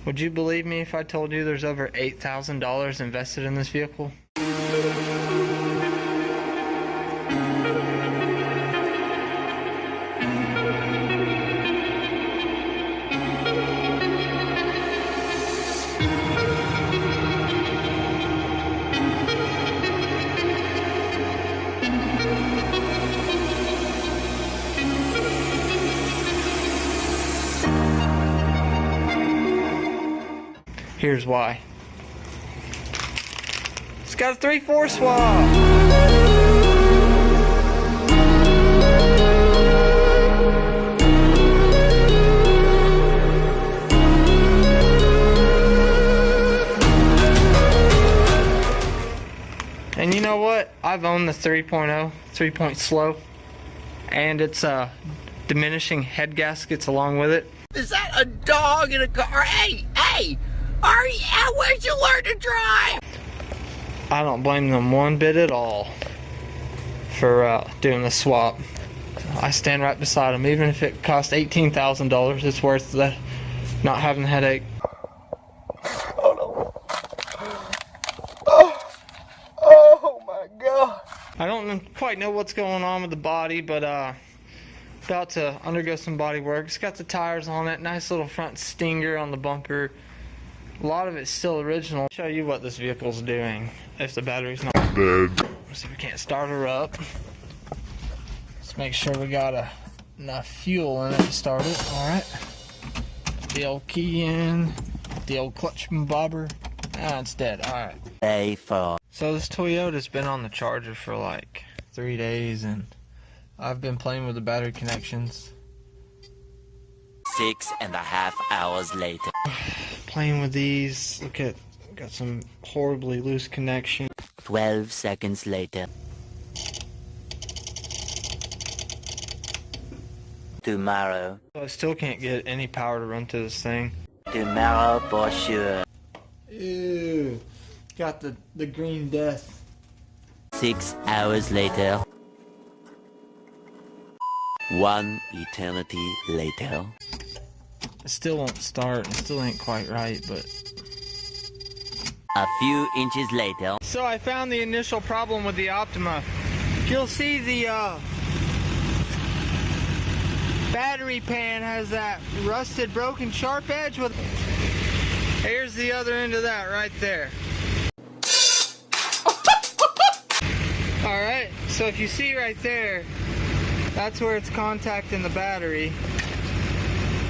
Would you believe me if I told you there's over $8,000 invested in this vehicle? Here's why. It's got a 3/4 swap. And you know what? I've owned the 3.0, 3-point slow, and it's diminishing head gaskets along with it. Is that a dog in a car? Hey! Where'd you learn to drive? I don't blame them one bit at all for doing the swap. I stand right beside them. Even if it costs $18,000, it's worth the not having the headache. Oh no. Oh my God. I don't quite know what's going on with the body, but about to undergo some body work. It's got the tires on it, nice little front stinger on the bumper. A lot of it's still original. I'll show you what this vehicle's doing if the battery's not dead. Let's see if we can't start her up. Let's make sure we got enough fuel in it to start it. Alright. The old key in. The old clutch and bobber. Ah, it's dead. Alright. So this Toyota's been on the charger for like 3 days, and I've been playing with the battery connections. 6.5 hours later. Playing with these. Look at, got some horribly loose connection. 12 seconds later. Tomorrow. I still can't get any power to run to this thing. Tomorrow for sure. Ew. Got the green death. 6 hours later. 1 eternity later. It still won't start. It still ain't quite right, but... A few inches later. So I found the initial problem with the Optima. You'll see the battery pan has that rusted, broken, sharp edge with... Here's the other end of that right there. Alright, so if you see right there, that's where it's contacting the battery.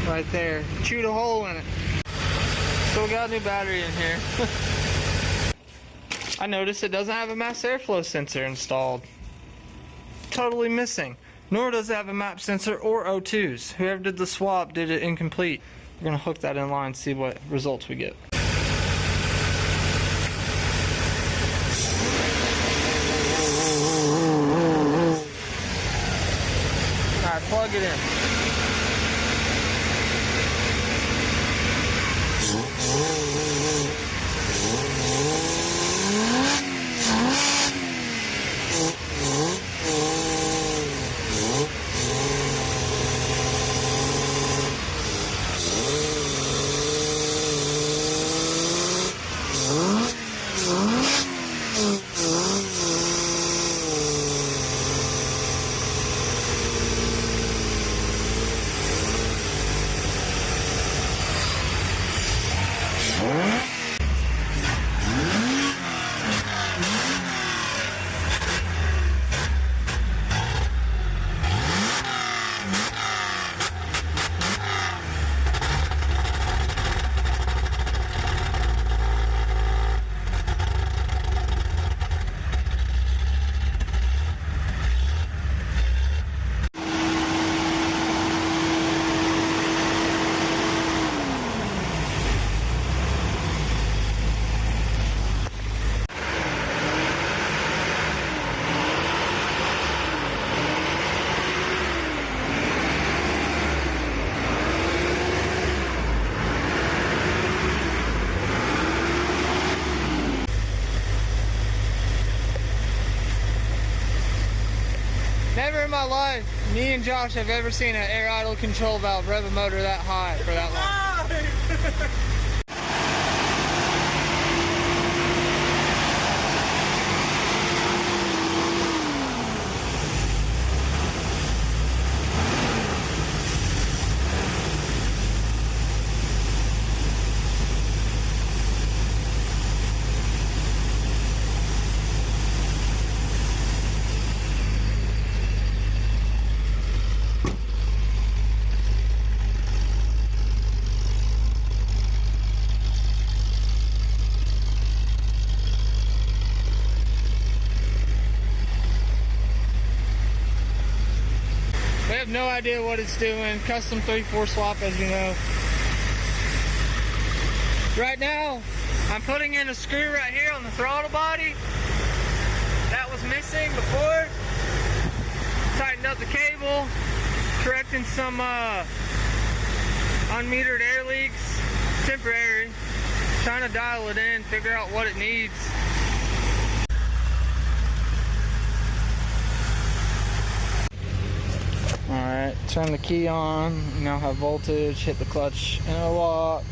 Right there. Chewed a hole in it. So we got a new battery in here. I noticed it doesn't have a mass airflow sensor installed. Totally missing. Nor does it have a map sensor or O2s. Whoever did the swap did it incomplete. We're going to hook that in line and see what results we get. Alright, plug it in. Never in my life, me and Josh have ever seen an air idle control valve rev a motor that high for that long. have no idea what it's doing. Custom 3/4 swap, as you know. Right now, I'm putting in a screw right here on the throttle body. That was missing before. Tightened up the cable, correcting some unmetered air leaks, temporary. Trying to dial it in, figure out what it needs. Alright, turn the key on, now have voltage, hit the clutch and a lock.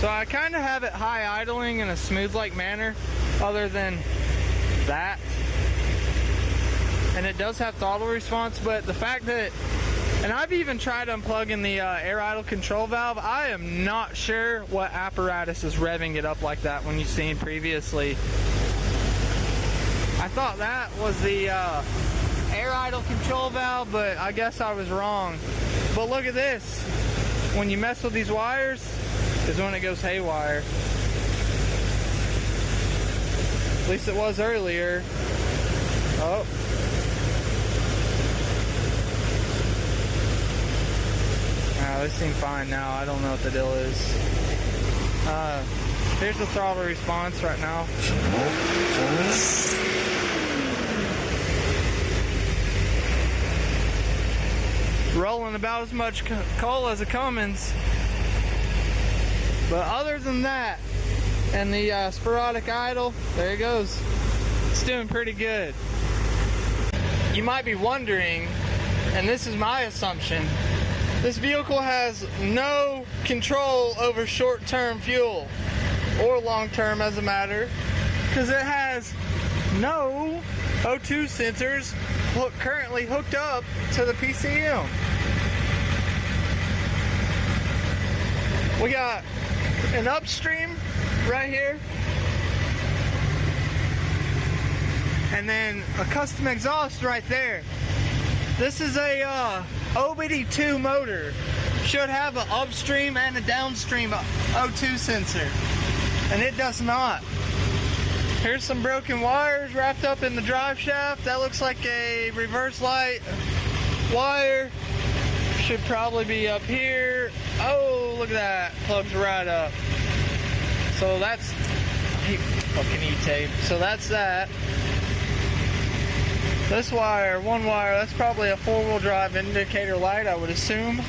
So I kind of have it high idling in a smooth like manner other than that. And it does have throttle response, but the fact that, and I've even tried unplugging the air idle control valve, I am not sure what apparatus is revving it up like that when you've seen previously. I thought that was the air idle control valve, but I guess I was wrong. But look at this. When you mess with these wires, is when it goes haywire. At least it was earlier. Oh. They seem fine now. I don't know what the deal is. Here's the throttle response right now. Rolling about as much coal as a Cummins. But other than that, and the sporadic idle, there it goes. It's doing pretty good. You might be wondering, and this is my assumption, this vehicle has no control over short-term fuel, or long-term as a matter, because it has no O2 sensors currently hooked up to the PCM. We got an upstream right here, and then a custom exhaust right there. This is a OBD2 motor. Should have an upstream and a downstream O2 sensor, and it does not. Here's some broken wires wrapped up in the drive shaft. That looks like a reverse light wire. Should probably be up here. Oh, look at that. Plugs right up. So that's fucking E-tape. So that's that. This wire, one wire, that's probably a 4-wheel drive indicator light, I would assume.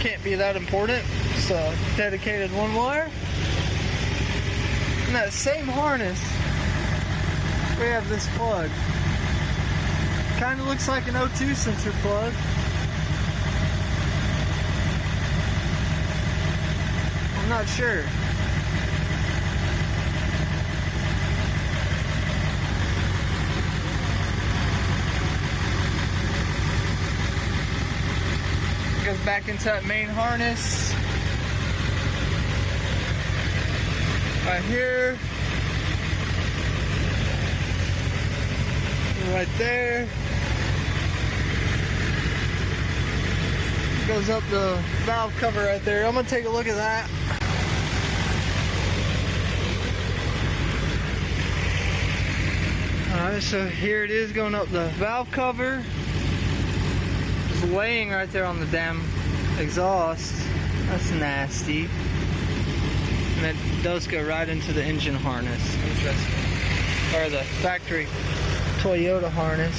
Can't be that important. It's a dedicated one wire. And that same harness, we have this plug. Kind of looks like an O2 sensor plug. I'm not sure. Goes back into that main harness. Right here. Right there. Goes up the valve cover right there. I'm gonna take a look at that. Alright, so here it is going up the valve cover. Laying right there on the damn exhaust. That's nasty. And it does go right into the engine harness. Interesting. Or the factory Toyota harness.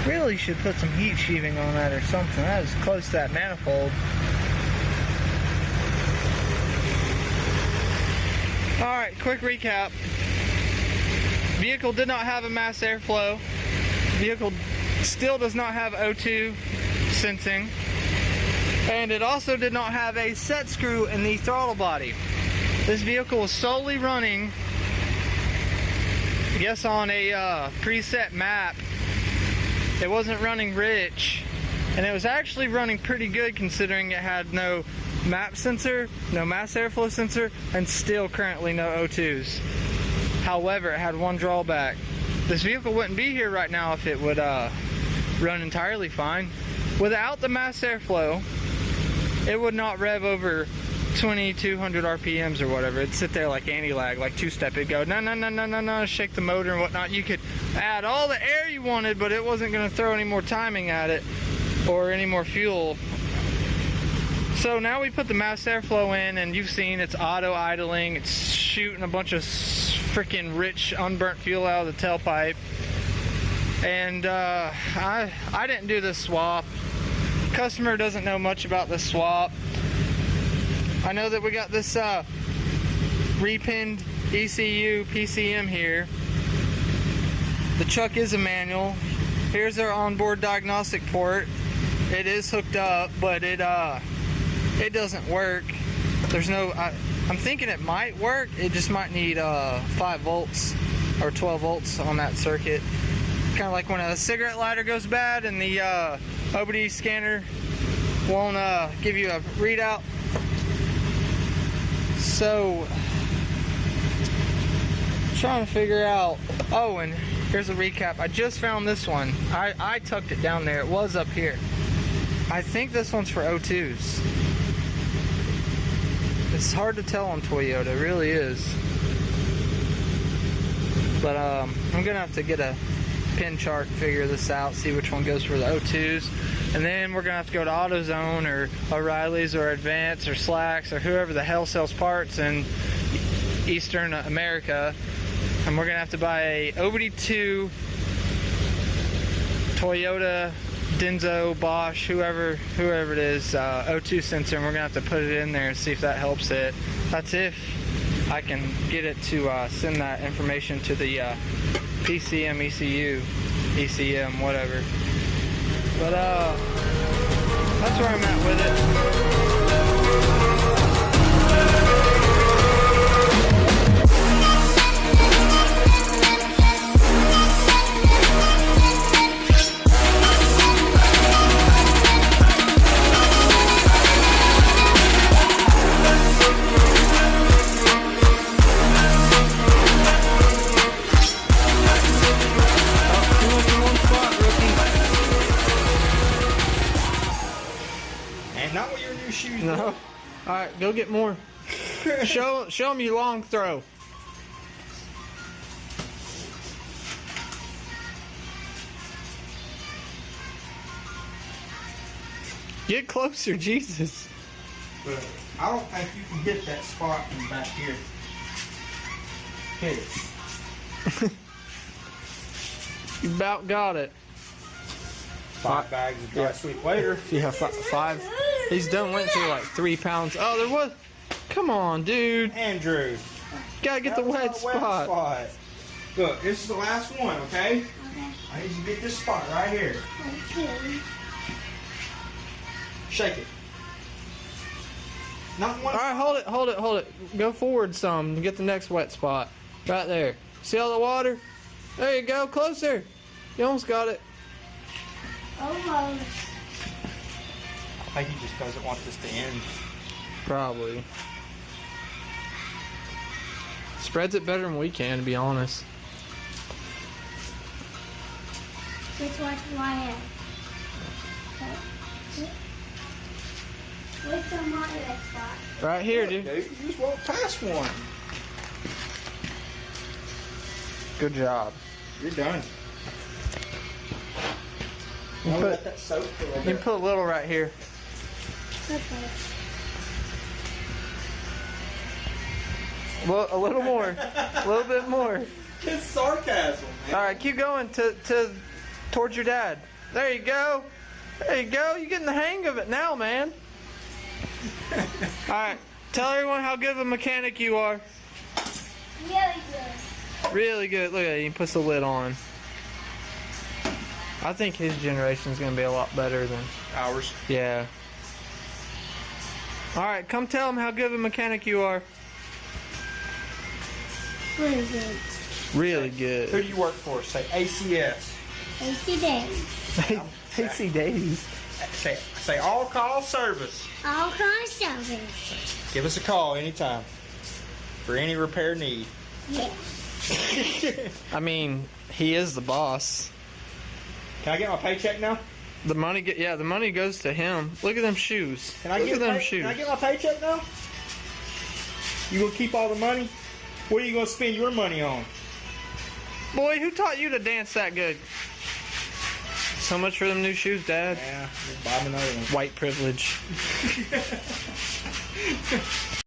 Really should put some heat sheathing on that or something. That is close to that manifold. Alright, quick recap. Vehicle did not have a mass airflow. Vehicle still does not have O2 sensing, and it also did not have a set screw in the throttle body. This vehicle was solely running, I guess, on a preset map. It wasn't running rich, and it was actually running pretty good considering it had no map sensor, no mass airflow sensor, and still currently no O2s. However, it had one drawback. This vehicle wouldn't be here right now if it would run entirely fine. Without the mass airflow, it would not rev over 2200 RPMs or whatever. It'd sit there like anti-lag, like two-step. It'd go, no, shake the motor and whatnot. You could add all the air you wanted, but it wasn't going to throw any more timing at it or any more fuel. So now we put the mass airflow in, and you've seen it's auto idling. It's shooting a bunch of freaking rich unburnt fuel out of the tailpipe. And I didn't do this swap. Customer doesn't know much about this swap. I know that we got this repinned ECU PCM here. The truck is a manual. Here's our onboard diagnostic port. It is hooked up, but it doesn't work. There's no. I'm thinking it might work. It just might need 5 volts or 12 volts on that circuit. Kind of like when a cigarette lighter goes bad and the OBD scanner won't give you a readout. So, trying to figure out. Oh, and here's a recap. I just found this one. I tucked it down there. It was up here. I think this one's for O2s. It's hard to tell on Toyota. It really is. But I'm gonna have to get a pin chart and figure this out, see which one goes for the O2s, and then we're gonna have to go to AutoZone or O'Reilly's or Advance or Slacks or whoever the hell sells parts in Eastern America, and we're gonna have to buy a OBD2 Toyota, Denso, Bosch, whoever it is, O2 sensor, and we're gonna have to put it in there and see if that helps it. That's if I can get it to send that information to the PCM, ECU, ECM, whatever. But that's where I'm at with No. Alright, go get more. Show them you long throw. Get closer, Jesus. But I don't think you can hit that spot from back here. Hit it. You about got it. 5 bags of dry sweep later. Yeah, 5. These done went through like 3 pounds. Oh, there was. Come on, dude. Andrew. Gotta get the wet spot. Look, this is the last one, okay? Okay. I need you to get this spot right here. Okay. Shake it. Not one. Alright, hold it. Go forward some to get the next wet spot. Right there. See all the water? There you go, closer. You almost got it. Almost. I think he just doesn't want this to end. Probably. Spreads it better than we can, to be honest. Just watch my head. What's the my red spot? Right here, dude. Dude, you just walked past one. Good job. You're done. You I'll put, let that soak for a little you can bit. put a little right here. Okay. Well, a little more. A little bit more. It's sarcasm, man. Alright, keep going towards your dad. There you go. There you go. You're getting the hang of it now, man. Alright, tell everyone how good of a mechanic you are. Really good. Really good. Look at it. He puts the lid on. I think his generation is going to be a lot better than Ours. Yeah. Alright, come tell him how good of a mechanic you are. Really good. Really Who good. do you work for? Say ACS. AC days. AC Days. Say all call service. All kinds of service. Give us a call anytime for any repair need. Yeah. I mean, he is the boss. Can I get my paycheck now? The money, the money goes to him. Look at them shoes. Can I Look get at them Can shoes. I get my paycheck now? You gonna keep all the money? What are you gonna spend your money on? Boy, who taught you to dance that good? So much for them new shoes, Dad. Yeah, just buy me another one. White privilege.